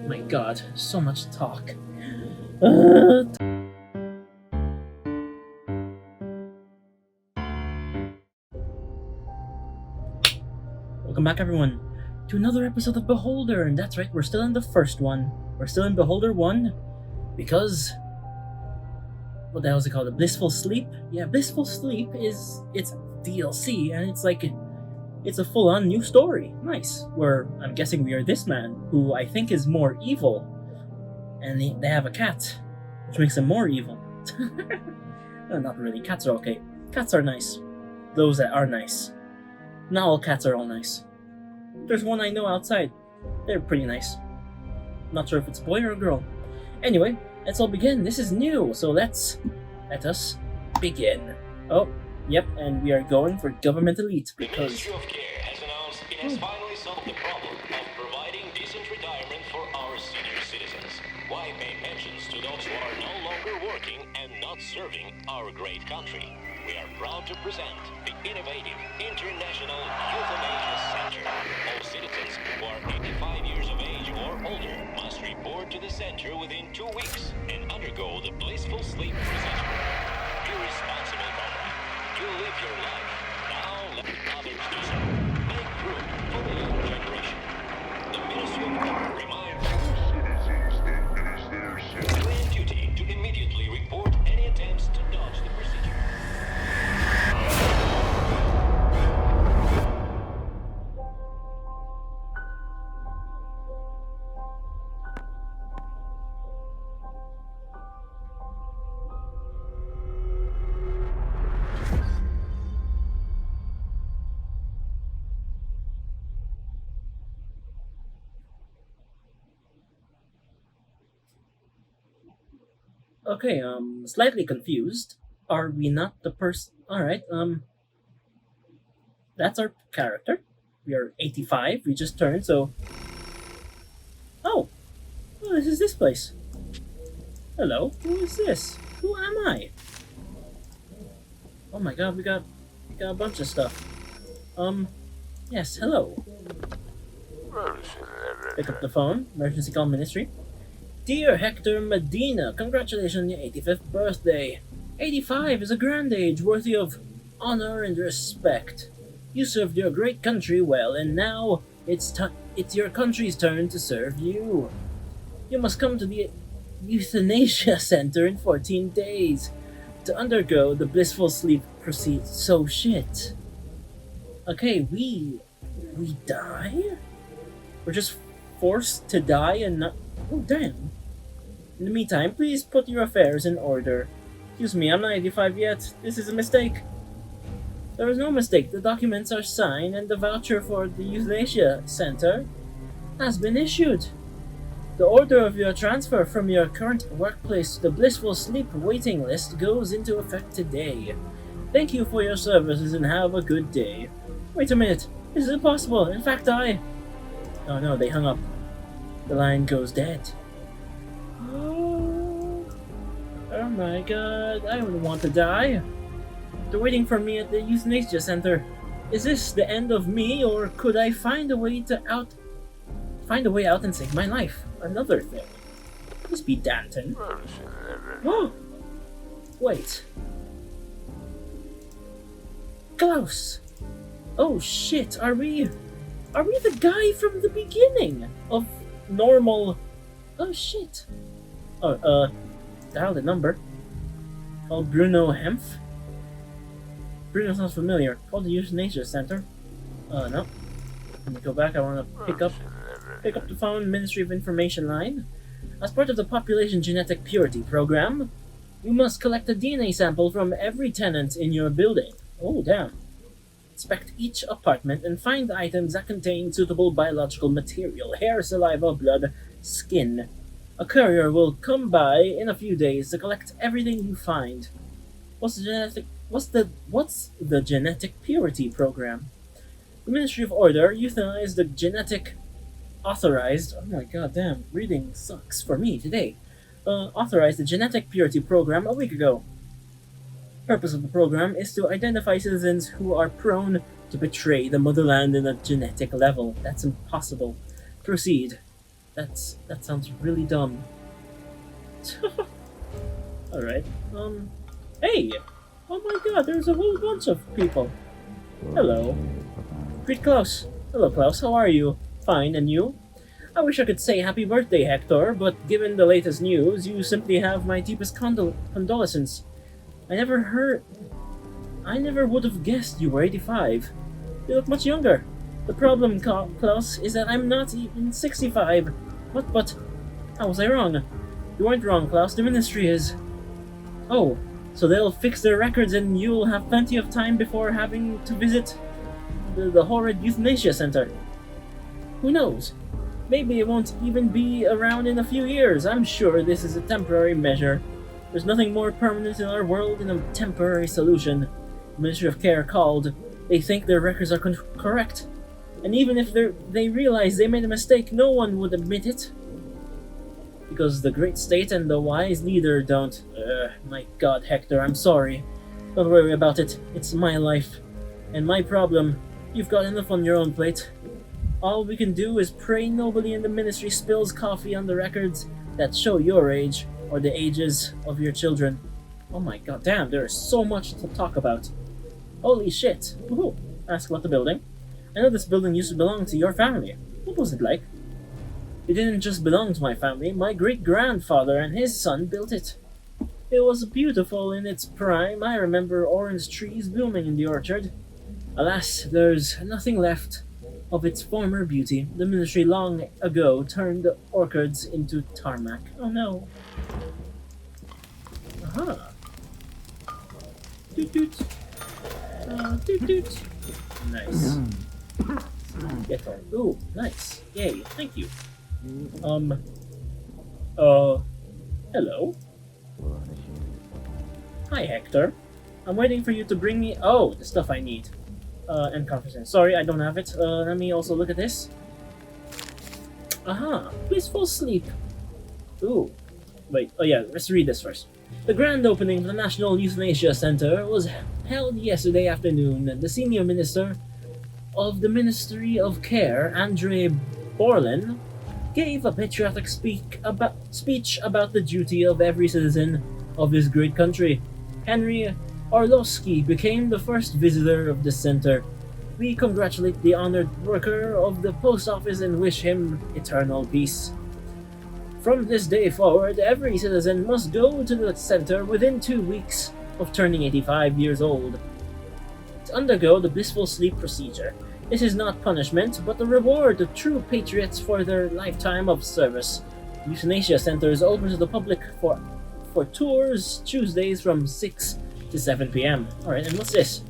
My god, so much talk. Uh, Welcome back, everyone, to another episode of Beholder. And that's right, we're still in the first one. We're still in Beholder 1 because. What the hell is it called? The Blissful Sleep? Yeah, Blissful Sleep it's DLC, and it's a full-on new story. Nice. Where I'm guessing we are this man, who I think is more evil, and they have a cat, which makes him more evil. Not really. Cats are okay. Cats are nice. Those that are nice. Not all cats are all nice. There's one I know outside. They're pretty nice. Not sure if it's a boy or a girl. Anyway, let's all begin. This is new, so let us begin. Oh, yep, and we are going for Government Elite The because Ministry of Care has announced it has finally solved the problem of providing decent retirement for our senior citizens. Why pay pensions to those who are no longer working and not serving our great country? We are proud to present the innovative International Euthanasia Center. All citizens who are 85 years of age or older must report to the center within 2 weeks and undergo the blissful sleep procedure. Be responsible, comrade. You live your life. Now let others do so. Make room for the young generation. The Ministry of War reminds you in duty to immediately report any attempts to dodge the procedure. okay, slightly confused. Are we not the person? All right, that's our character. We are 85. We just turned, so. Oh, this is this place. Hello, who is this? Who am I? Oh my god, we got a bunch of stuff. Yes, hello. Pick up the phone. Emergency call ministry. Dear Hector Medina, congratulations on your 85th birthday. 85 is a grand age worthy of honor and respect. You served your great country well, and now it's your country's turn to serve you. You must come to the Euthanasia Center in 14 days to undergo the blissful sleep procedure. So shit. Okay, we die? We're just forced to die and not. Oh, damn. In the meantime, please put your affairs in order. Excuse me, I'm not 85 yet. This is a mistake. There is no mistake. The documents are signed and the voucher for the Euthanasia Center has been issued. The order of your transfer from your current workplace to the Blissful Sleep waiting list goes into effect today. Thank you for your services and have a good day. Wait a minute. This is impossible. In fact, Oh no, they hung up. The line goes dead. Oh my god, I don't want to die. They're waiting for me at the Euthanasia Center. Is this the end of me, or could I find a way out and save my life? Another thing. This be Danton. Oh! Wait. Klaus! Oh shit, are we the guy from the beginning of normal? Oh shit. Oh, dial the number. Call Bruno Hempf. Bruno sounds familiar. Call the Euthanasia Center. No. Let me go back. I want to pick up the phone. Ministry of Information line. As part of the Population Genetic Purity Program, you must collect a DNA sample from every tenant in your building. Oh, damn. Inspect each apartment and find items that contain suitable biological material: hair, saliva, blood, skin. A courier will come by in a few days to collect everything you find. What's the Genetic Purity Program? The Ministry of Order euthanized the genetic authorized. Oh my god, damn, reading sucks for me today. Authorized the Genetic Purity Program a week ago. Purpose of the program is to identify citizens who are prone to betray the motherland in a genetic level. That's impossible. Proceed. That sounds really dumb. Alright. Hey! Oh my god, there's a whole bunch of people. Hello. Greet Klaus. Hello, Klaus. How are you? Fine, and you? I wish I could say happy birthday, Hector, but given the latest news, you simply have my deepest condolences. I never would have guessed you were 85. You look much younger. The problem, Klaus, is that I'm not even 65. But, how was I wrong? You weren't wrong, Klaus. The ministry is... Oh, so they'll fix their records and you'll have plenty of time before having to visit the horrid euthanasia center. Who knows? Maybe it won't even be around in a few years. I'm sure this is a temporary measure. There's nothing more permanent in our world than a temporary solution. The Ministry of Care called. They think their records are correct. And even if they realize they made a mistake, no one would admit it. Because the great state and the wise leader don't. My god, Hector, I'm sorry. Don't worry about it. It's my life. And my problem. You've got enough on your own plate. All we can do is pray nobody in the ministry spills coffee on the records that show your age or the ages of your children. Oh my god damn, there is so much to talk about. Holy shit. Woohoo. Ask about the building. I know this building used to belong to your family. What was it like? It didn't just belong to my family. My great-grandfather and his son built it. It was beautiful in its prime. I remember orange trees blooming in the orchard. Alas, there's nothing left of its former beauty. The ministry long ago turned the orchards into tarmac. Oh no. Aha. Toot toot. Toot toot. Nice. Get on. Ooh, nice. Yay, thank you. Hello? Hi, Hector. I'm waiting for you to bring me... Oh, the stuff I need. And conference. Sorry, I don't have it. Let me also look at this. Aha! Blissful sleep. Ooh. Wait, oh yeah, let's read this first. The grand opening of the National Euthanasia Center was held yesterday afternoon. The senior minister of the Ministry of Care, Andre Borlin, gave a patriotic speech about the duty of every citizen of this great country. Henry Orlowski became the first visitor of the center. We congratulate the honored worker of the post office and wish him eternal peace. From this day forward, every citizen must go to the center within 2 weeks of turning 85 years old to undergo the blissful sleep procedure. This is not punishment, but a reward of true patriots for their lifetime of service. The Euthanasia Center is open to the public for tours Tuesdays from 6 to 7 p.m. Alright, and what's this?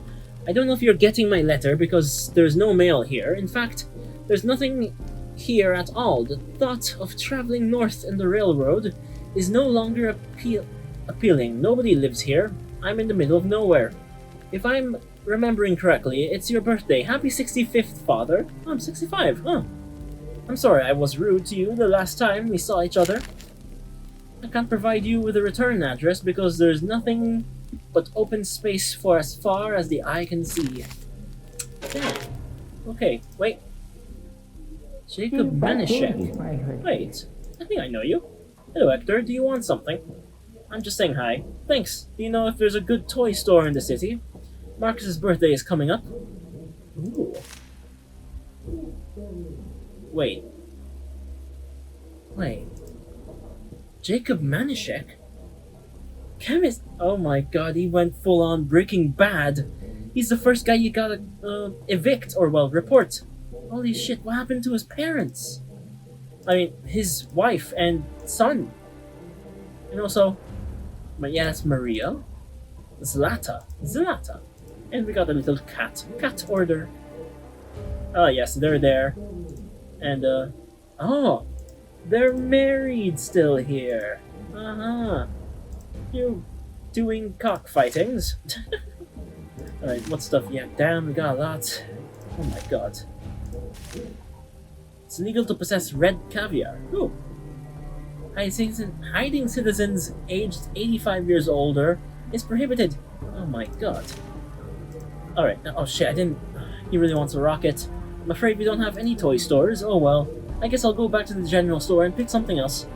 I don't know if you're getting my letter because there's no mail here. In fact, there's nothing here at all. The thought of traveling north in the railroad is no longer appealing. Nobody lives here. I'm in the middle of nowhere. If I'm remembering correctly, it's your birthday. Happy 65th, Father. Oh, I'm 65, huh? I'm sorry I was rude to you the last time we saw each other. I can't provide you with a return address because there's nothing but open space for as far as the eye can see. Damn. Okay, wait. Jacob Banishek. Wait, I think I know you. Hello, Hector. Do you want something? I'm just saying hi. Thanks. Do you know if there's a good toy store in the city? Marcus's birthday is coming up. Ooh. Wait. Jacob Manishek? Chemist? Oh my god, he went full on Breaking Bad. He's the first guy you gotta evict, or well, report. Holy shit, what happened to his parents? I mean, his wife and son. And also, that's Maria. Zlata. And we got a little cat order. Oh yes, they're there. And they're married still here. You doing cockfightings? Alright, what stuff? Yeah, damn, we got a lot. Oh my god. It's illegal to possess red caviar. Ooh. Hiding citizens aged 85 years older is prohibited. Oh my god. Alright, oh shit, I didn't... He really wants a rocket. I'm afraid we don't have any toy stores. Oh well. I guess I'll go back to the general store and pick something else.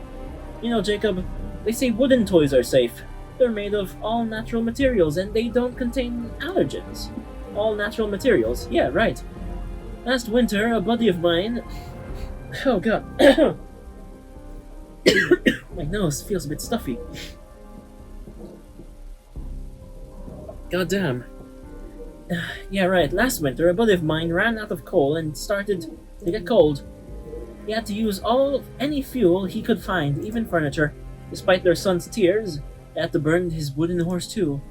You know, Jacob, they say wooden toys are safe. They're made of all natural materials and they don't contain allergens. All natural materials? Yeah, right. Last winter, a buddy of mine. Oh god. My nose feels a bit stuffy. God damn. Yeah, right. Last winter, a buddy of mine ran out of coal and started to get cold. He had to use any fuel he could find, even furniture. Despite their son's tears, they had to burn his wooden horse too.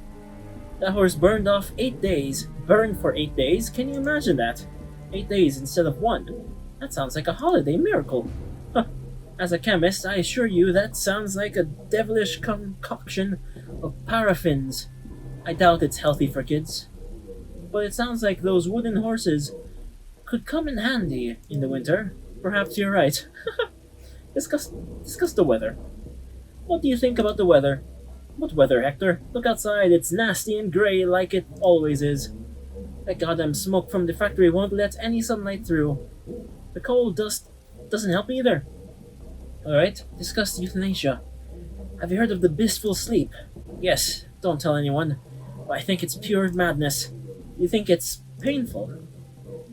That horse burned off 8 days. Burned for 8 days? Can you imagine that? 8 days instead of 1. That sounds like a holiday miracle. Huh. As a chemist, I assure you that sounds like a devilish concoction of paraffins. I doubt it's healthy for kids. But it sounds like those wooden horses could come in handy in the winter. Perhaps you're right. Discuss the weather. What do you think about the weather? What weather, Hector? Look outside, it's nasty and grey like it always is. That goddamn smoke from the factory won't let any sunlight through. The coal dust doesn't help either. Alright, discuss euthanasia. Have you heard of the blissful sleep? Yes, don't tell anyone. But I think it's pure madness. You think it's painful?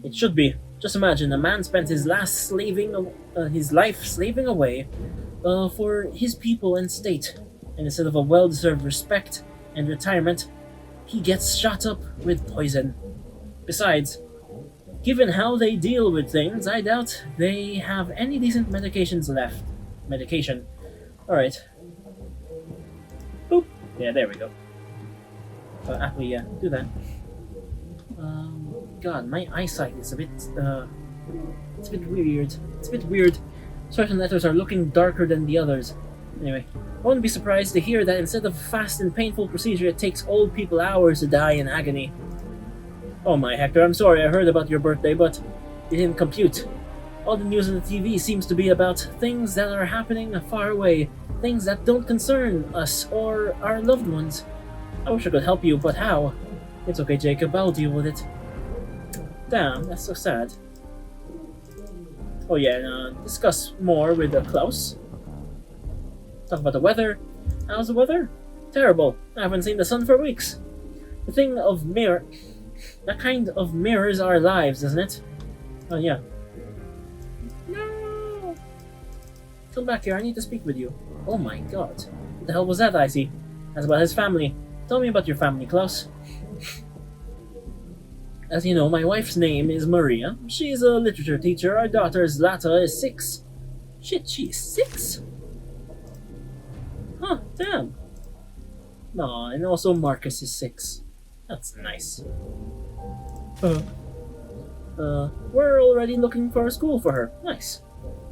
It should be. Just imagine, a man spent his life slaving away for his people and state, and instead of a well-deserved respect and retirement, he gets shot up with poison. Besides, given how they deal with things, I doubt they have any decent medications left. Medication. Alright. Boop. Yeah, there we go. Actually, do that. God, my eyesight is a bit, it's a bit weird. It's a bit weird. Certain letters are looking darker than the others. Anyway, I wouldn't be surprised to hear that instead of a fast and painful procedure, it takes old people hours to die in agony. Oh my, Hector, I'm sorry I heard about your birthday, but it didn't compute. All the news on the TV seems to be about things that are happening far away, things that don't concern us or our loved ones. I wish I could help you, but how? It's okay, Jacob, I'll deal with it. Damn, that's so sad. Oh yeah, and discuss more with Klaus. Talk about the weather. How's the weather? Terrible. I haven't seen the sun for weeks. That kind of mirrors our lives, doesn't it? Oh yeah. No! Come back here, I need to speak with you. Oh my god. What the hell was that, Icy? That's about his family. Tell me about your family, Klaus. As you know, my wife's name is Maria. She's a literature teacher. Our daughter Zlata is 6. Shit, she's 6? Huh, damn. Aw, and also Marcus is 6. That's nice. We're already looking for a school for her. Nice.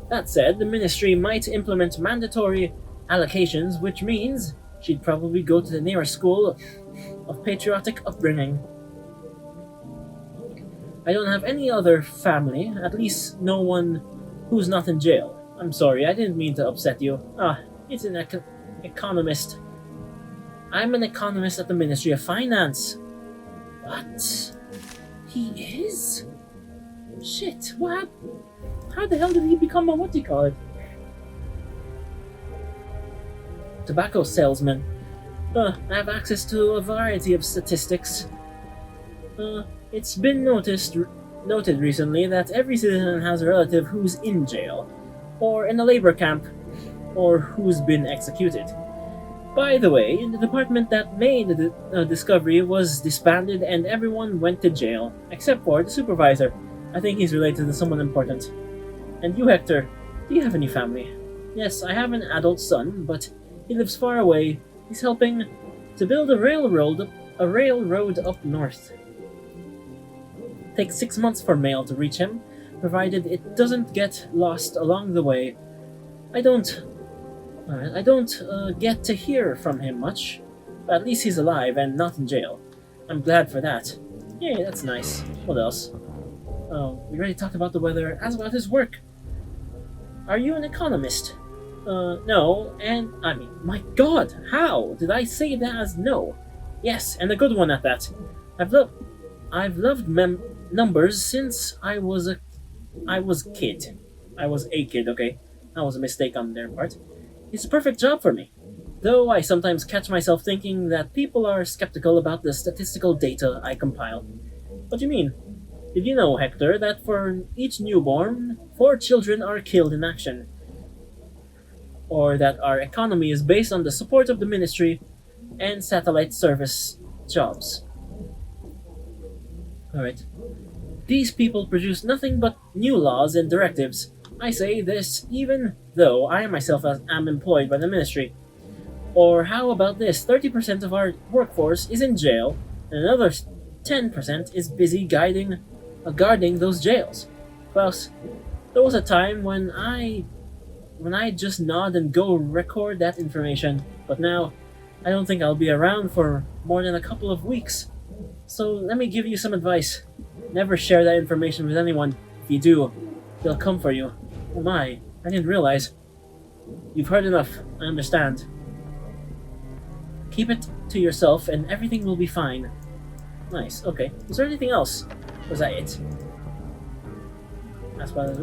That said, the ministry might implement mandatory allocations, which means she'd probably go to the nearest school of patriotic upbringing. I don't have any other family, at least no one who's not in jail. I'm sorry, I didn't mean to upset you. It's an economist. I'm an economist at the Ministry of Finance. What? He is? Shit, what? How the hell did he become a what-do-you-call-it? Tobacco salesman. I have access to a variety of statistics. It's been noted recently that every citizen has a relative who's in jail, or in a labor camp, or who's been executed. By the way, the department that made the discovery was disbanded and everyone went to jail, except for the supervisor. I think he's related to someone important. And you, Hector, do you have any family? Yes, I have an adult son, but he lives far away. He's helping to build a railroad up north. Takes 6 months for mail to reach him, provided it doesn't get lost along the way. I don't get to hear from him much, but at least he's alive and not in jail. I'm glad for that. Yay, that's nice. What else? Oh, we already talked about the weather. As about his work. Are you an economist? No, and I mean, my god, how did I say that as no? Yes, and a good one at that. I've loved numbers since I was kid. I was a kid, okay? That was a mistake on their part. It's a perfect job for me. Though I sometimes catch myself thinking that people are skeptical about the statistical data I compile. What do you mean? Did you know, Hector, that for each newborn, 4 children are killed in action? Or that our economy is based on the support of the ministry and satellite service jobs? Alright. These people produce nothing but new laws and directives. I say this even though I myself am employed by the ministry. Or how about this? 30% of our workforce is in jail, and another 10% is busy guarding those jails. Klaus, there was a time when I just nod and go record that information, but now I don't think I'll be around for more than a couple of weeks. So let me give you some advice. Never share that information with anyone. If you do, they'll come for you. Oh my, I didn't realize. You've heard enough, I understand. Keep it to yourself and everything will be fine. Nice, okay. Was there anything else? Was that it?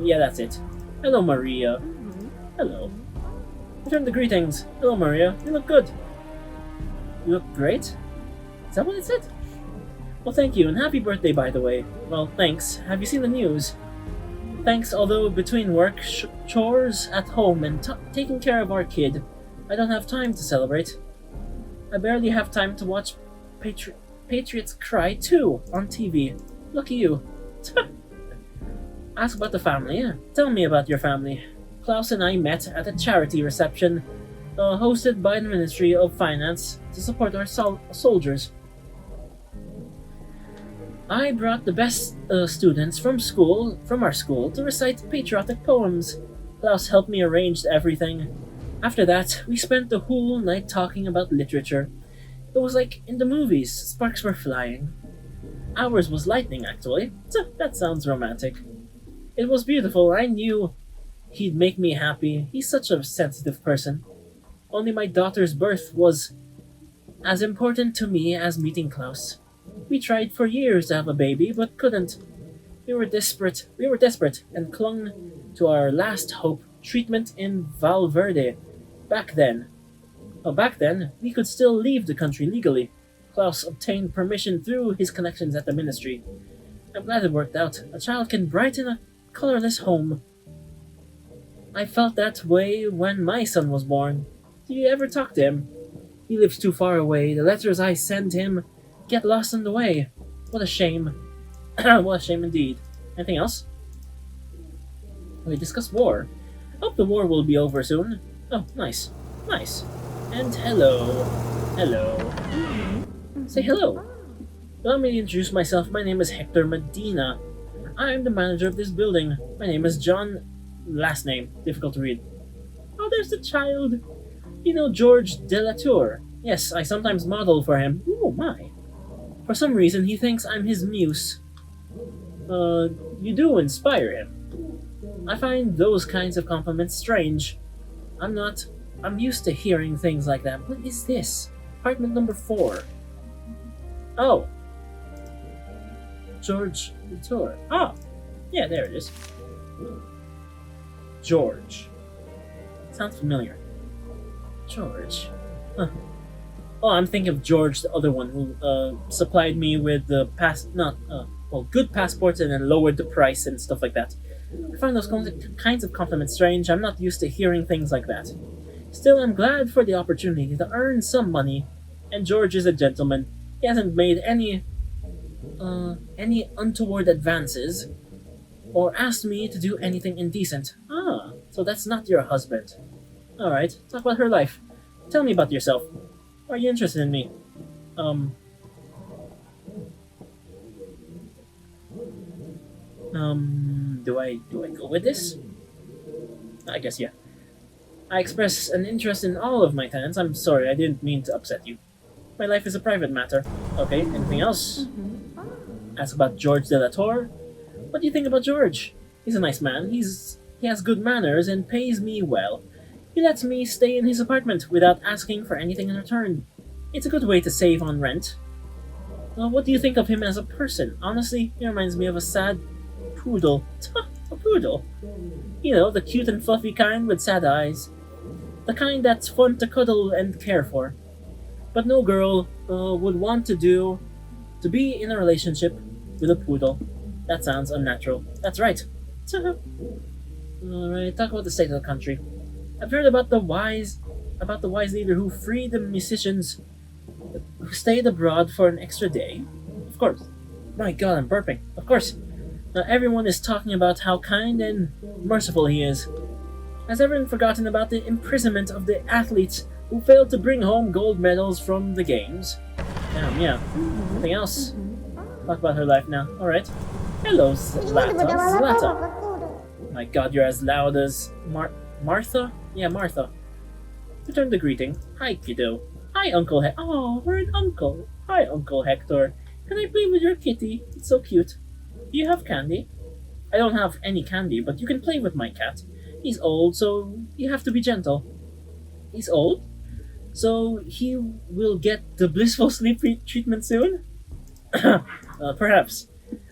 Yeah, that's it. Hello, Maria. Hello. Return the greetings. Hello, Maria. You look good. You look great? Is that what it said? Well, thank you, and happy birthday, by the way. Well, thanks. Have you seen the news? Thanks, although between work, chores at home, and taking care of our kid, I don't have time to celebrate. I barely have time to watch Patriots Cry 2 on TV. Lucky you. Ask about the family. Tell me about your family. Klaus and I met at a charity reception hosted by the Ministry of Finance to support our soldiers. I brought the best students from our school, to recite patriotic poems. Klaus helped me arrange everything. After that, we spent the whole night talking about literature. It was like in the movies, sparks were flying. Ours was lightning, actually. That sounds romantic. It was beautiful. I knew he'd make me happy. He's such a sensitive person. Only my daughter's birth was as important to me as meeting Klaus. We tried for years to have a baby, but couldn't. We were desperate and clung to our last hope, treatment in Valverde. Back then, we could still leave the country legally. Klaus obtained permission through his connections at the ministry. I'm glad it worked out. A child can brighten a colorless home. I felt that way when my son was born. Do you ever talk to him? He lives too far away. The letters I send him get lost on the way. What a shame. What a shame indeed. Anything else? We discussed war. Hope the war will be over soon. Oh, nice. Nice. And hello. Hello. Say hello. Allow me to introduce myself. My name is Hector Medina. I am the manager of this building. My name is John. Last name. Difficult to read. Oh, there's the child. You know George de la Tour. Yes, I sometimes model for him. Oh my. For some reason, he thinks I'm his muse. You do inspire him. I find those kinds of compliments strange. I'm used to hearing things like that. What is this? Apartment number 4. Oh. George Latour. Ah. Yeah, there it is. George. Sounds familiar. George. Huh. Oh, I'm thinking of George, the other one, who supplied me with the good passports and then lowered the price and stuff like that. I find those kinds of compliments strange. I'm not used to hearing things like that. Still, I'm glad for the opportunity to earn some money. And George is a gentleman. He hasn't made any untoward advances or asked me to do anything indecent. Ah, so that's not your husband. Alright, talk about her life. Tell me about yourself. Are you interested in me? Do I go with this? I guess yeah. I express an interest in all of my tenants. I'm sorry, I didn't mean to upset you. My life is a private matter. Okay, anything else? Ask about George de la Tour. What do you think about George? He's a nice man. He has good manners and pays me well. He lets me stay in his apartment without asking for anything in return. It's a good way to save on rent. What do you think of him as a person? Honestly, he reminds me of a sad poodle. poodle. You know, the cute and fluffy kind with sad eyes. The kind that's fun to cuddle and care for. But no girl would want to be in a relationship with a poodle. That sounds unnatural. That's right. Alright, talk about the state of the country. I've heard about the wise leader who freed the musicians who stayed abroad for an extra day. Of course. My god, I'm burping. Of course. Now everyone is talking about how kind and merciful he is. Has everyone forgotten about the imprisonment of the athletes who failed to bring home gold medals from the games? Damn, yeah. Anything else? Talk about her life now. Alright. Hello, Zlata. Zlata. My god, you're as loud as Martha? Yeah, Martha. Return the greeting. Hi, kiddo. Hi, Uncle Oh, we're an uncle. Hi, Uncle Hector. Can I play with your kitty? It's so cute. Do you have candy? I don't have any candy, but you can play with my cat. He's old, so you have to be gentle. He's old? So he will get the blissful sleep treatment soon? Perhaps.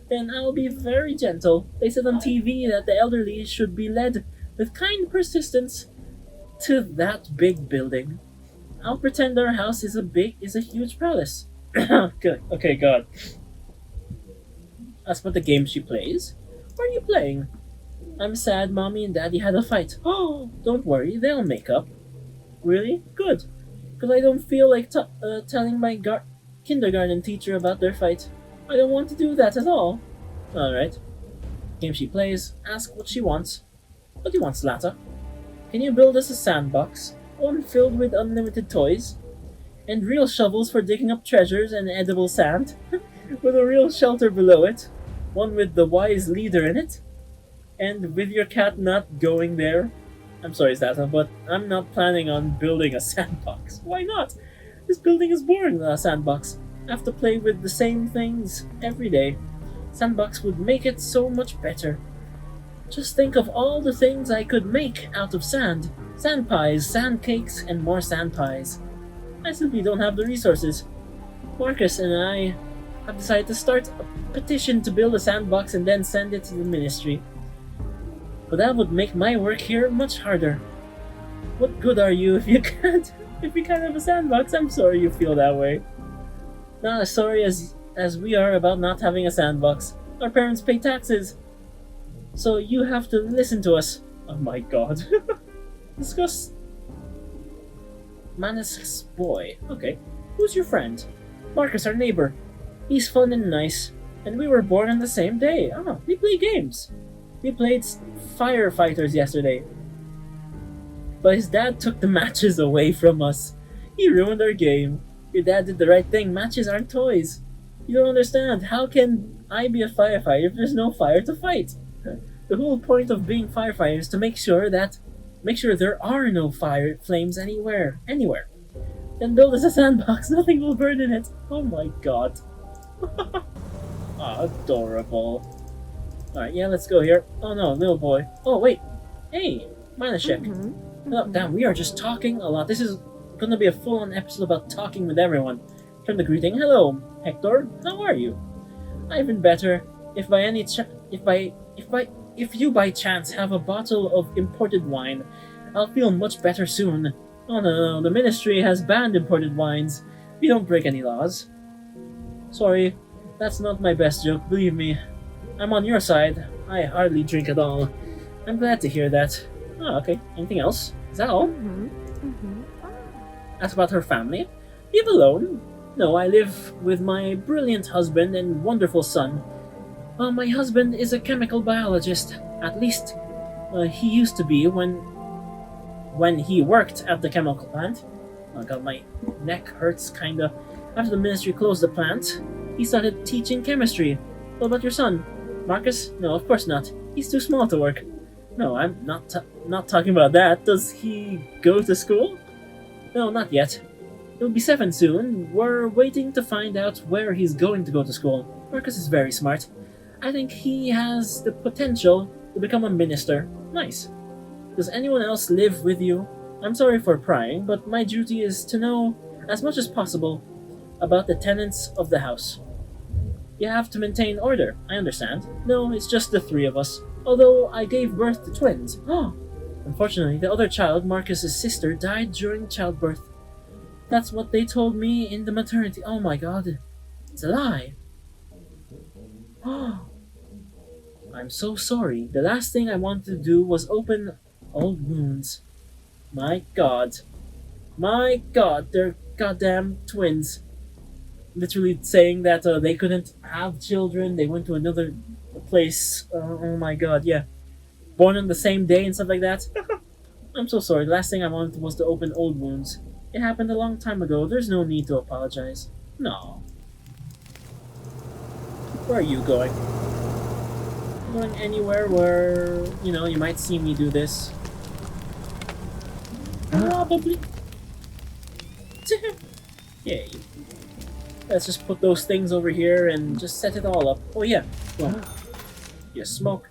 Then I'll be very gentle. They said on TV that the elderly should be led with kind persistence to that big building. I'll pretend our house is a huge palace. Good. Okay, God. As for the game she plays, what are you playing? I'm sad Mommy and Daddy had a fight. Oh, don't worry, they'll make up. Really? Good. Because I don't feel like telling my kindergarten teacher about their fight. I don't want to do that at all. Alright. Game she plays, ask what she wants. What do you want, Zlata? Can you build us a sandbox? One filled with unlimited toys? And real shovels for digging up treasures and edible sand? With a real shelter below it? One with the wise leader in it? And with your cat not going there? I'm sorry, Zlata, but I'm not planning on building a sandbox. Why not? This building is boring, a sandbox. I have to play with the same things every day. Sandbox would make it so much better. Just think of all the things I could make out of sand. Sand pies, sand cakes, and more sand pies. I simply don't have the resources. Marcus and I have decided to start a petition to build a sandbox and then send it to the ministry. But that would make my work here much harder. What good are you if you can't have a sandbox? I'm sorry you feel that way. Not as sorry as we are about not having a sandbox. Our parents pay taxes. So you have to listen to us. Oh my god. Discuss Manus' boy. Okay. Who's your friend? Marcus, our neighbor. He's fun and nice. And we were born on the same day. We play games. We played firefighters yesterday. But his dad took the matches away from us. He ruined our game. Your dad did the right thing. Matches aren't toys. You don't understand. How can I be a firefighter if there's no fire to fight? The whole point of being firefighters is to make sure there are no fire flames anywhere. Then build us a sandbox. Nothing will burn in it. Oh my god. Adorable. Alright, yeah, let's go here. Oh no, little boy. Oh wait. Hey, Manashek. Oh, damn, we are just talking a lot. This is gonna be a full-on episode about talking with everyone. Turn the greeting. Hello, Hector. How are you? I've been better. If you by chance have a bottle of imported wine, I'll feel much better soon. Oh no, the ministry has banned imported wines. We don't break any laws. Sorry, that's not my best joke, believe me. I'm on your side. I hardly drink at all. I'm glad to hear that. Oh, okay. Anything else? Is that all? Ask about her family. Live alone? No, I live with my brilliant husband and wonderful son. My husband is a chemical biologist. At least, he used to be when he worked at the chemical plant. Oh god, my neck hurts kinda. After the ministry closed the plant, he started teaching chemistry. What about your son? Marcus? No, of course not. He's too small to work. No, I'm not talking about that. Does he go to school? No, not yet. He'll be 7 soon. We're waiting to find out where he's going to go to school. Marcus is very smart. I think he has the potential to become a minister. Nice. Does anyone else live with you? I'm sorry for prying, but my duty is to know as much as possible about the tenants of the house. You have to maintain order, I understand. No, it's just the 3 of us. although I gave birth to twins. Unfortunately, the other child, Marcus's sister, died during childbirth. That's what they told me in the maternity. Oh my god. It's a lie. I'm so sorry. The last thing I wanted to do was open old wounds. My god. My god, they're goddamn twins. Literally saying that they couldn't have children, they went to another place. Oh my god, yeah. Born on the same day and stuff like that. I'm so sorry. The last thing I wanted was to open old wounds. It happened a long time ago. There's no need to apologize. No. Where are you going? Going anywhere where, you might see me do this. Probably. Yay. Let's just put those things over here and just set it all up. Oh yeah. Well, you smoke.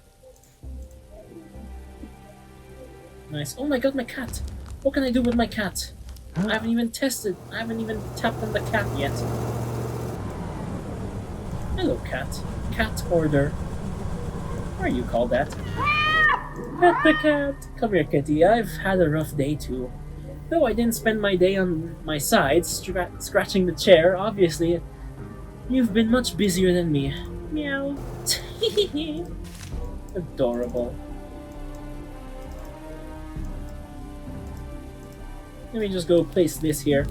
Nice. Oh my god, my cat. What can I do with my cat? I haven't even tested. I haven't even tapped on the cat yet. Hello, cat. Cat order. Why are you called that? Pet the cat. Come here, kitty. I've had a rough day too. Though I didn't spend my day on my side, scratching the chair, obviously, you've been much busier than me. Meow. Adorable. Let me just go place this here.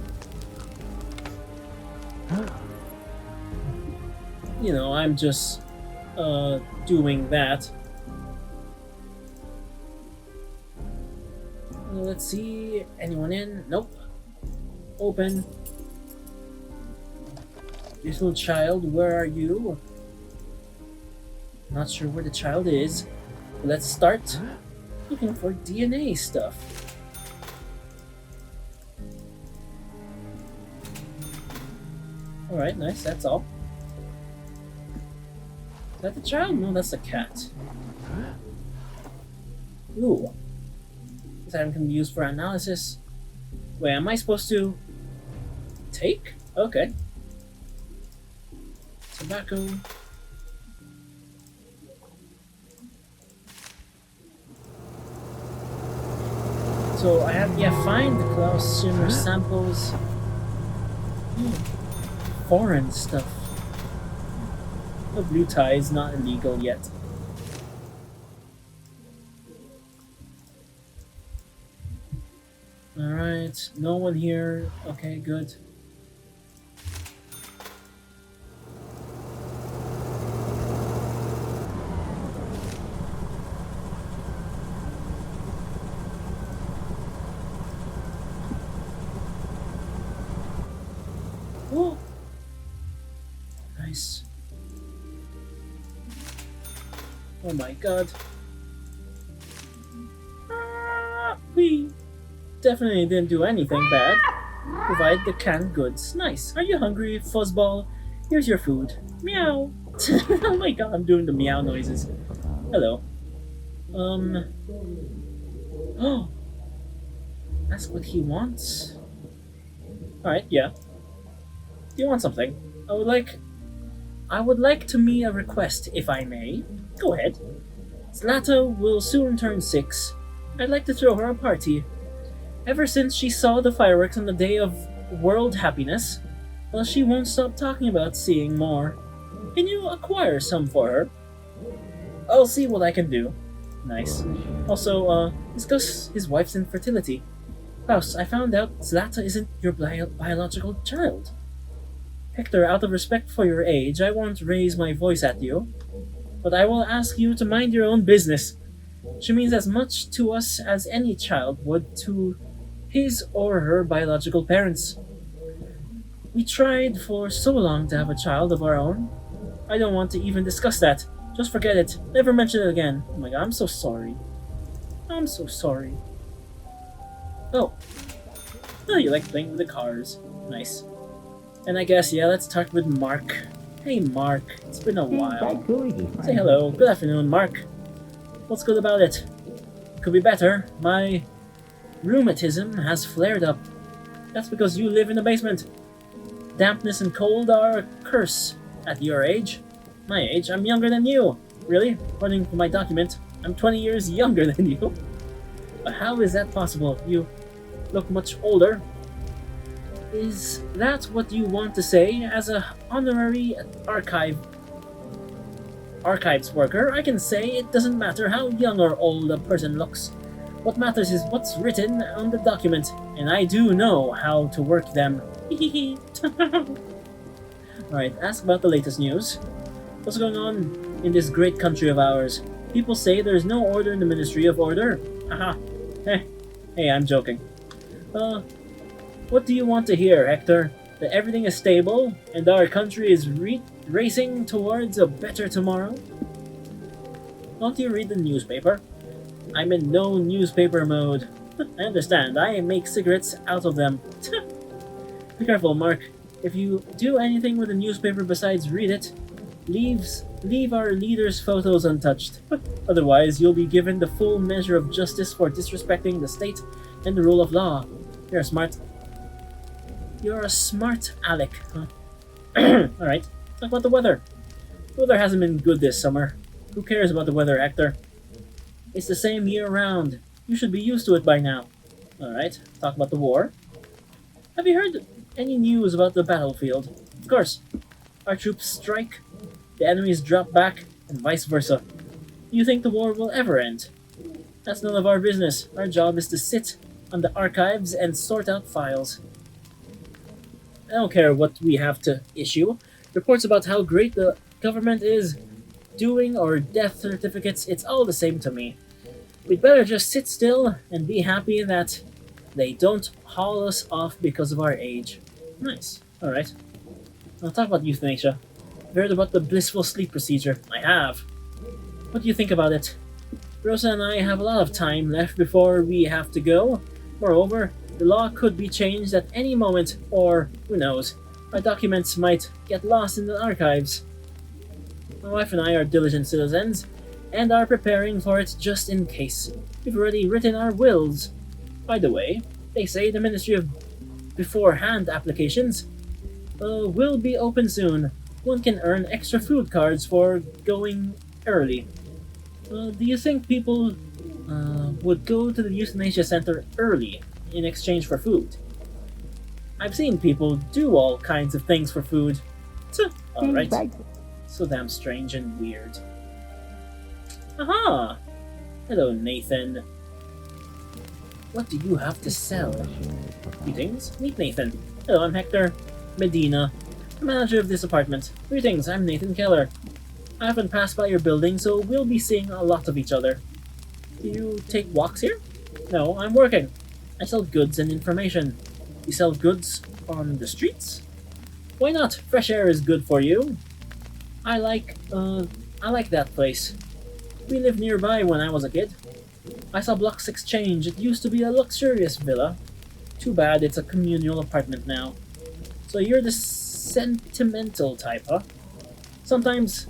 I'm just doing that. Let's see. Anyone in? Nope. Open. Little child, where are you? Not sure where the child is. Let's start looking for DNA stuff. Alright, nice, that's all. Is that the child? No, that's the cat. Ooh. This item can be used for analysis. Wait, am I supposed to take? Okay. Tobacco. So I have, find the Klaus Schimmer samples. Foreign stuff. The blue tie is not illegal yet. Alright, no one here. Okay, good. Oh! Nice. Oh my god. We definitely didn't do anything bad. Provide the canned goods. Nice. Are you hungry, fuzzball? Here's your food. Meow. Oh my god, I'm doing the meow noises. Hello. Oh. Ask what he wants. Alright, yeah. Do you want something? I would like to make a request, if I may. Go ahead. Zlata will soon turn 6. I'd like to throw her a party. Ever since she saw the fireworks on the day of World Happiness, well, she won't stop talking about seeing more. Can you acquire some for her? I'll see what I can do. Nice. Also, discuss his wife's infertility. Klaus, I found out Zlata isn't your biological child. Hector, out of respect for your age, I won't raise my voice at you, but I will ask you to mind your own business. She means as much to us as any child would to his or her biological parents. We tried for so long to have a child of our own. I don't want to even discuss that. Just forget it. Never mention it again. Oh my god, I'm so sorry. I'm so sorry. Oh, you like playing with the cars. Nice. And I guess, let's start with Mark. Hey Mark, it's been a while. Say hello. Good afternoon, Mark. What's good about it? Could be better. My rheumatism has flared up. That's because you live in the basement. Dampness and cold are a curse at your age. My age? I'm younger than you. Really? According to my document. I'm 20 years younger than you. But how is that possible? You look much older. Is that what you want to say? As a honorary archives worker, I can say it doesn't matter how young or old a person looks. What matters is what's written on the document, and I do know how to work them. Alright, ask about the latest news. What's going on in this great country of ours? People say there's no order in the Ministry of Order. Haha. Hey, I'm joking. What do you want to hear, Hector? That everything is stable and our country is racing towards a better tomorrow? Don't you read the newspaper? I'm in no newspaper mode. I understand, I make cigarettes out of them. Be careful, Mark. If you do anything with the newspaper besides read it, leave our leaders' photos untouched. Otherwise, you'll be given the full measure of justice for disrespecting the state and the rule of law. You're a smart aleck, huh? Alright, talk about the weather. The weather hasn't been good this summer. Who cares about the weather, Hector? It's the same year-round. You should be used to it by now. Alright, talk about the war. Have you heard any news about the battlefield? Of course. Our troops strike, the enemies drop back, and vice versa. Do you think the war will ever end? That's none of our business. Our job is to sit on the archives and sort out files. I don't care what we have to issue. Reports about how great the government is doing or death certificates, it's all the same to me. We'd better just sit still and be happy that they don't haul us off because of our age. Nice. Alright. I'll talk about euthanasia. I've heard about the blissful sleep procedure. I have. What do you think about it? Rosa and I have a lot of time left before we have to go. Moreover, the law could be changed at any moment, or who knows, our documents might get lost in the archives. My wife and I are diligent citizens, and are preparing for it just in case. We've already written our wills. By the way, they say the Ministry of Beforehand applications will be open soon. One can earn extra food cards for going early. Do you think people would go to the euthanasia center early in exchange for food? I've seen people do all kinds of things for food. Alright. So damn strange and weird. Aha! Hello, Nathan. What do you have to sell? Greetings, meet Nathan. Hello, I'm Hector Medina, the manager of this apartment. Greetings, I'm Nathan Keller. I haven't passed by your building, so we'll be seeing a lot of each other. Do you take walks here? No, I'm working. I sell goods and information. You sell goods on the streets? Why not? Fresh air is good for you. I like that place. We lived nearby when I was a kid. I saw Block 6 change. It used to be a luxurious villa. Too bad it's a communal apartment now. So you're the sentimental type, huh? Sometimes,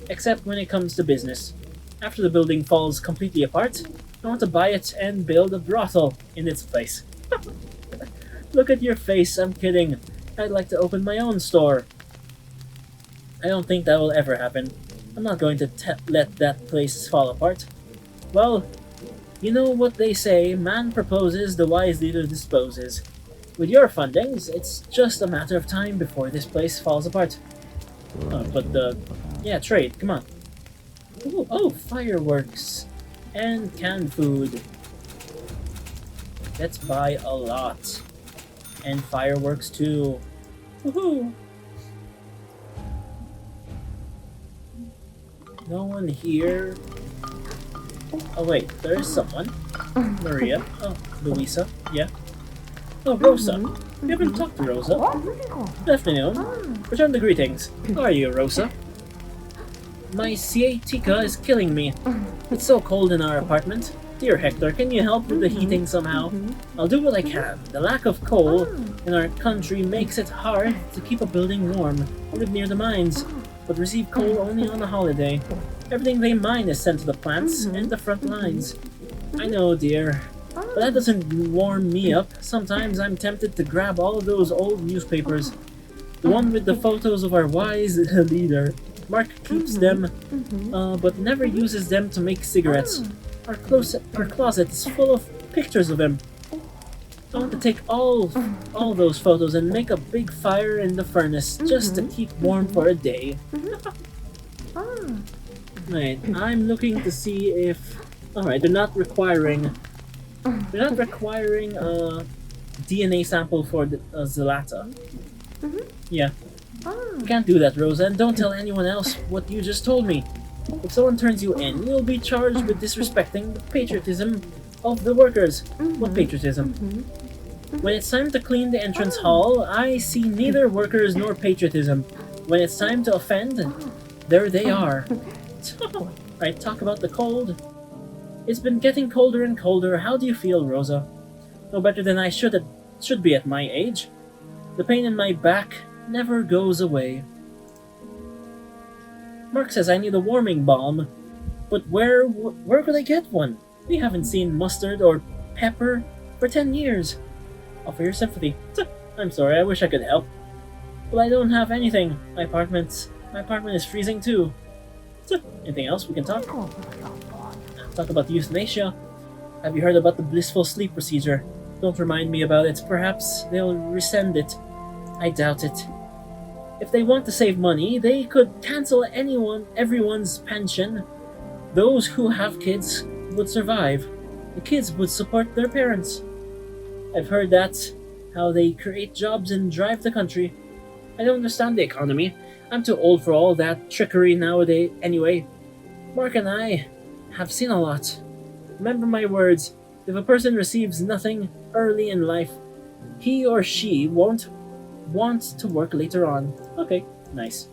except when it comes to business. After the building falls completely apart, I want to buy it and build a brothel in its place. Look at your face, I'm kidding. I'd like to open my own store. I don't think that will ever happen. I'm not going to let that place fall apart. Well, you know what they say, man proposes, the wise leader disposes. With your fundings, it's just a matter of time before this place falls apart. Yeah, trade, come on. Ooh, oh, fireworks. And canned food. Let's buy a lot. And fireworks too. Woohoo! No one here. Oh wait, there is someone. Maria. Oh, Louisa. Yeah. Oh, Rosa. We haven't talked to Rosa. Good afternoon. Return the greetings. How are you, Rosa? My sciatica is killing me. It's so cold in our apartment. Dear Hector, can you help with the heating somehow? I'll do what I can. The lack of coal in our country makes it hard to keep a building warm. I live near the mines, but receive coal only on a holiday. Everything they mine is sent to the plants and the front lines. I know, dear, but that doesn't warm me up. Sometimes I'm tempted to grab all of those old newspapers. The one with the photos of our wise leader. Mark keeps them, but never uses them to make cigarettes. Our closet is full of pictures of him. I want to take all those photos and make a big fire in the furnace just to keep warm for a day. Right, I'm looking to see if. Alright, they're not requiring a DNA sample for the Zalata. Yeah. You can't do that, Rosa, and don't tell anyone else what you just told me. If someone turns you in, you'll be charged with disrespecting the patriotism of the workers. What patriotism? When it's time to clean the entrance hall, I see neither workers nor patriotism. When it's time to offend, there they are. Right, talk about the cold. It's been getting colder and colder. How do you feel, Rosa? No better than I should be at my age. The pain in my back never goes away. Mark says I need a warming balm, but where could I get one? We haven't seen mustard or pepper for 10 years. Offer your sympathy. I'm sorry, I wish I could help. Well, I don't have anything. My apartment is freezing too. Anything else we can talk? Talk about the euthanasia. Have you heard about the blissful sleep procedure? Don't remind me about it. Perhaps they'll rescind it. I doubt it. If they want to save money, they could cancel everyone's pension. Those who have kids would survive. The kids would support their parents. I've heard that's how they create jobs and drive the country. I don't understand the economy. I'm too old for all that trickery nowadays anyway. Mark and I have seen a lot. Remember my words. If a person receives nothing early in life, he or she won't want to work later on. Okay, nice.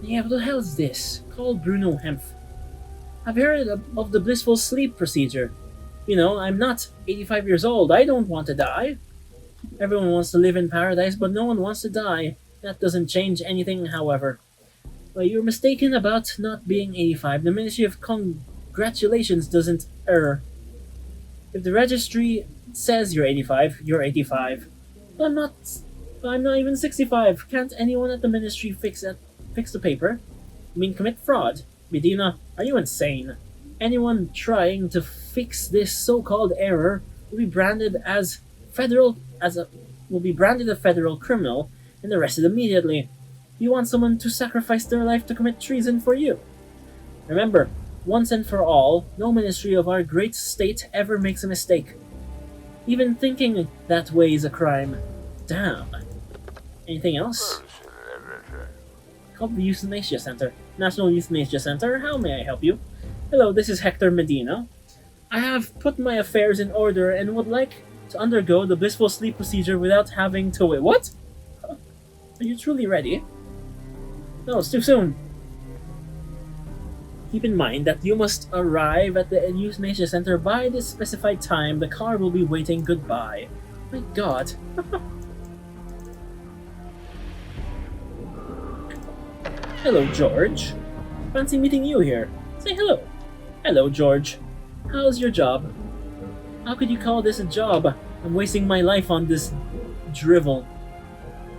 Yeah, what the hell is this? Call Bruno Hempf. Have you heard of the blissful sleep procedure? You know, I'm not 85 years old. I don't want to die. Everyone wants to live in paradise, but no one wants to die. That doesn't change anything, however. Well, you're mistaken about not being 85. The Ministry of Congratulations doesn't err. If the registry says you're 85, you're 85. But I'm not even 65. Can't anyone at the ministry fix the paper? I mean, commit fraud? Medina, are you insane? Anyone trying to fix this so-called error will be branded a federal criminal and arrested immediately. You want someone to sacrifice their life to commit treason for you? Remember, once and for all, no ministry of our great state ever makes a mistake. Even thinking that way is a crime. Damn. Anything else? Call the Euthanasia Center. National Euthanasia Center, how may I help you? Hello, this is Hector Medina. I have put my affairs in order and would like to undergo the blissful sleep procedure without having to wait. What? Are you truly ready? No, it's too soon. Keep in mind that you must arrive at the Euthanasia Center by the specified time. The car will be waiting. Goodbye. My god. Hello, George. Fancy meeting you here. Say hello. Hello, George. How's your job? How could you call this a job? I'm wasting my life on this drivel.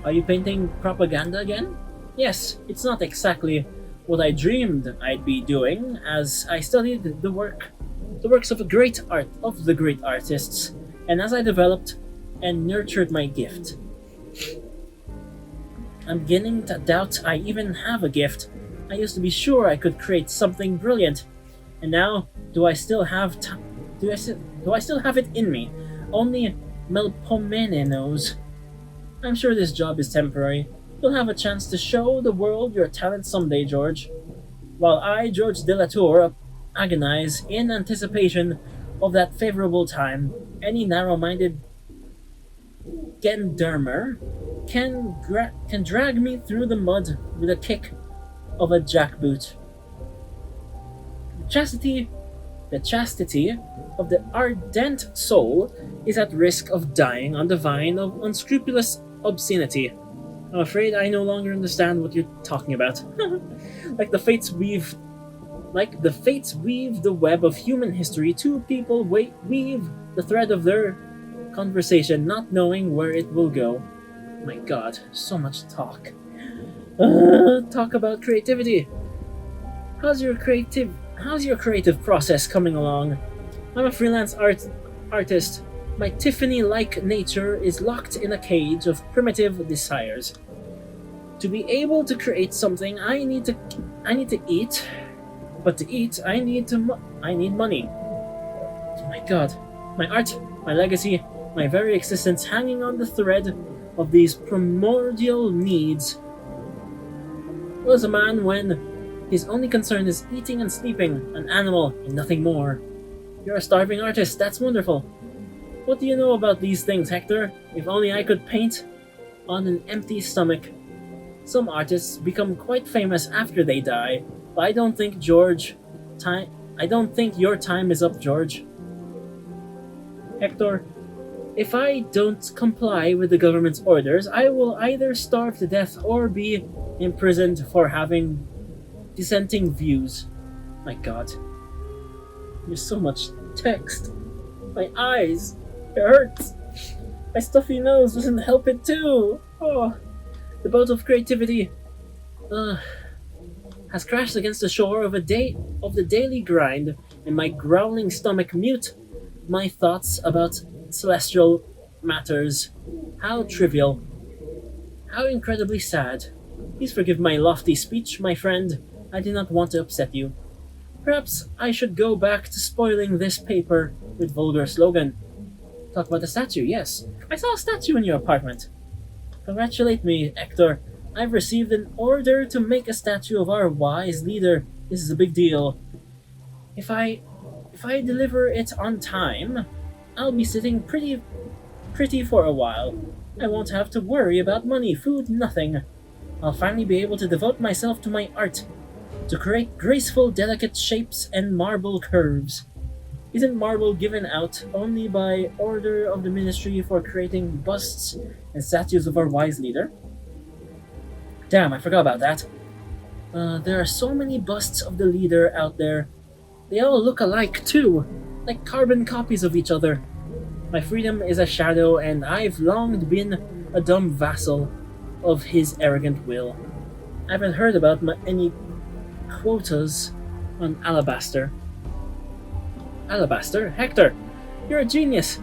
Are you painting propaganda again? Yes, it's not exactly what I dreamed I'd be doing as I studied the works of the great artists, and as I developed and nurtured my gift. I'm beginning to doubt I even have a gift. I used to be sure I could create something brilliant, and now do I still have it in me? Only Melpomene knows. I'm sure this job is temporary. You'll have a chance to show the world your talent someday, George. While I, George de la Tour, agonize in anticipation of that favorable time, any narrow-minded Gendermer can drag me through the mud with a kick of a jackboot. The chastity of the ardent soul is at risk of dying on the vine of unscrupulous obscenity. I'm afraid I no longer understand what you're talking about. like the fates we've Like the fates weave the web of human history, two people weave the thread of their conversation, not knowing where it will go. My god, so much talk. Talk about creativity. How's your creative process coming along? I'm a freelance artist. My Tiffany-like nature is locked in a cage of primitive desires. To be able to create something, I need to eat. But to eat, I need money. Oh my god, my art, my legacy, my very existence hanging on the thread of these primordial needs. Was a man when his only concern is eating and sleeping, an animal and nothing more. You're a starving artist, that's wonderful. What do you know about these things, Hector? If only I could paint on an empty stomach. Some artists become quite famous after they die, but I don't think your time is up, George. Hector, if I don't comply with the government's orders, I will either starve to death or be imprisoned for having dissenting views. My god. There's so much text. My eyes. It hurts. My stuffy nose doesn't help it too. Oh. The boat of creativity has crashed against the shore of the daily grind, and my growling stomach mute my thoughts about celestial matters. How trivial. How incredibly sad. Please forgive my lofty speech, my friend. I did not want to upset you. Perhaps I should go back to spoiling this paper with vulgar slogan. Talk about the statue, yes. I saw a statue in your apartment. Congratulate me, Hector. I've received an order to make a statue of our wise leader. This is a big deal. If I deliver it on time, I'll be sitting pretty for a while. I won't have to worry about money, food, nothing. I'll finally be able to devote myself to my art, to create graceful, delicate shapes and marble curves. Isn't marble given out only by order of the ministry for creating busts and statues of our wise leader? Damn, I forgot about that. There are so many busts of the leader out there. They all look alike too, like carbon copies of each other. My freedom is a shadow, and I've long been a dumb vassal of his arrogant will. I haven't heard about any quotas on alabaster. Alabaster? Hector, you're a genius.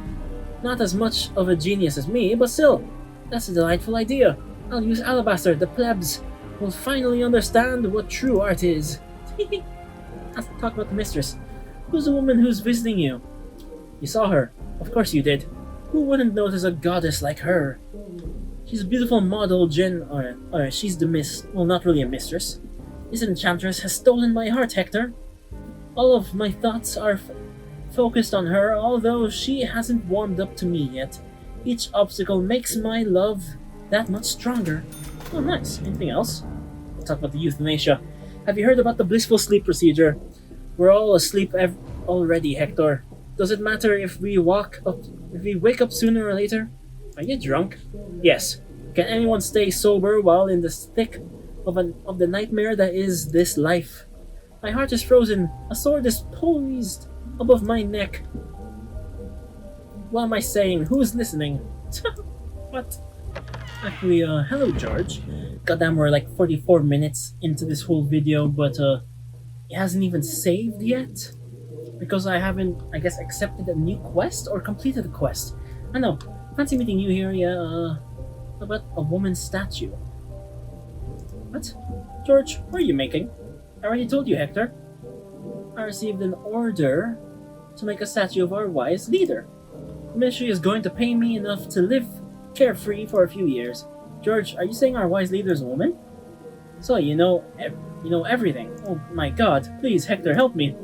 Not as much of a genius as me, but still, that's a delightful idea. I'll use alabaster. The plebs will finally understand what true art is. Let's talk about the mistress. Who's the woman who's visiting you? You saw her. Of course you did. Who wouldn't notice a goddess like her? She's a beautiful model, she's the well, not really a mistress. This enchantress has stolen my heart, Hector. All of my thoughts are focused on her, although she hasn't warmed up to me yet. Each obstacle makes my love that much stronger. Oh, nice. Anything else? We'll talk about the euthanasia. Have you heard about the blissful sleep procedure? We're all asleep already, Hector. Does it matter if we wake up sooner or later? Are you drunk? Yes. Can anyone stay sober while in the thick of the nightmare that is this life? My heart is frozen. A sword is poised above my neck. What am I saying? Who's listening? What? Actually, hello, George. Goddamn, we're like 44 minutes into this whole video, but it hasn't even saved yet. Because I haven't, I guess, accepted a new quest or completed a quest. I know. Fancy meeting you here, yeah. About a woman's statue. What? George, what are you making? I already told you, Hector. I received an order to make a statue of our wise leader. The ministry is going to pay me enough to live carefree for a few years. George, are you saying our wise leader is a woman? So you know everything. Oh my god, please, Hector, help me.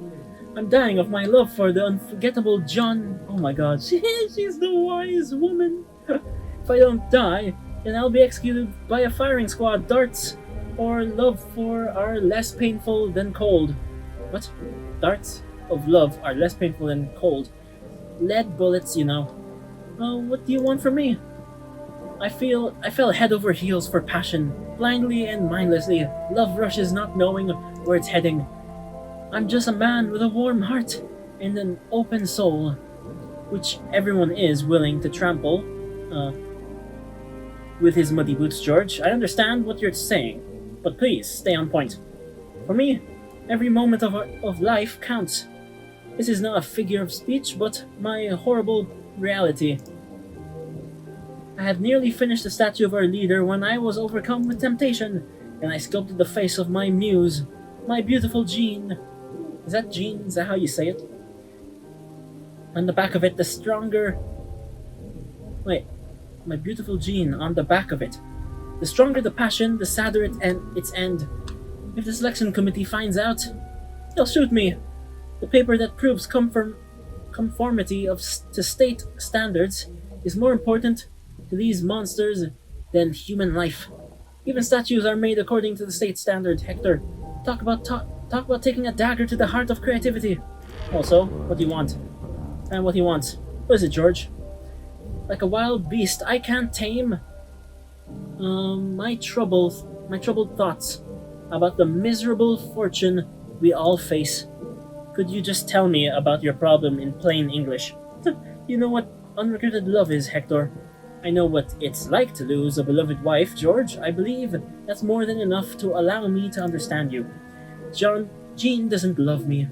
I'm dying of my love for the unforgettable John. Oh my god, she's the wise woman. If I don't die, then I'll be executed by a firing squad. Darts or love for are less painful than cold. What? Darts of love are less painful than cold. Lead bullets, you know. Oh, what do you want from me? I fell head over heels for passion, blindly and mindlessly. Love rushes not knowing where it's heading. I'm just a man with a warm heart and an open soul, which everyone is willing to trample uh, with his muddy boots, George. I understand what you're saying, but please stay on point. For me, every moment of life counts. This is not a figure of speech, but my horrible reality. I had nearly finished the statue of our leader when I was overcome with temptation, and I sculpted the face of my muse, my beautiful Jean. Is that Jean? Is that how you say it? On the back of it, the stronger. Wait, my beautiful Jean on the back of it. The stronger the passion, the sadder its end. If the selection committee finds out, they'll shoot me. The paper that proves conformity to state standards is more important to these monsters than human life. Even statues are made according to the state standard, Hector. Talk about taking a dagger to the heart of creativity. Also, what do you want? And what he wants. What is it, George? Like a wild beast, I can't tame my troubled thoughts about the miserable fortune we all face. Could you just tell me about your problem in plain English? You know what unrequited love is, Hector. I know what it's like to lose a beloved wife, George. I believe that's more than enough to allow me to understand you. Jean doesn't love me,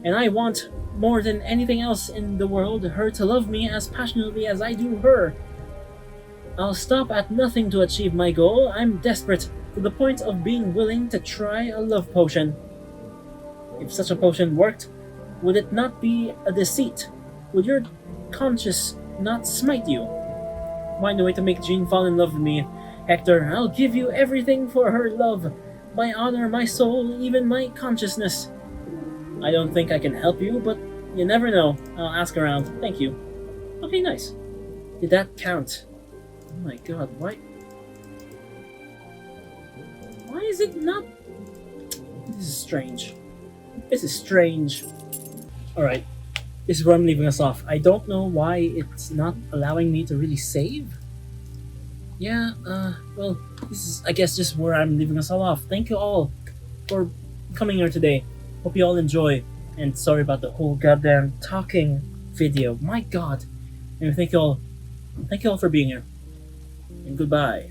and I want, more than anything else in the world, her to love me as passionately as I do her. I'll stop at nothing to achieve my goal. I'm desperate, to the point of being willing to try a love potion. If such a potion worked, would it not be a deceit? Would your conscience not smite you? Find a way to make Jean fall in love with me, Hector. I'll give you everything for her love. My honor, my soul, even my consciousness. I don't think I can help you, but you never know. I'll ask around. Thank you. Okay, nice. Did that count? Oh my god, why is it not? This is strange. This is strange. Alright. This is where I'm leaving us off. I don't know why it's not allowing me to really save. Yeah, well, this is, I guess, just where I'm leaving us all off. Thank you all for coming here today. Hope you all enjoy. And sorry about the whole goddamn talking video. My god. And thank you all for being here. And goodbye.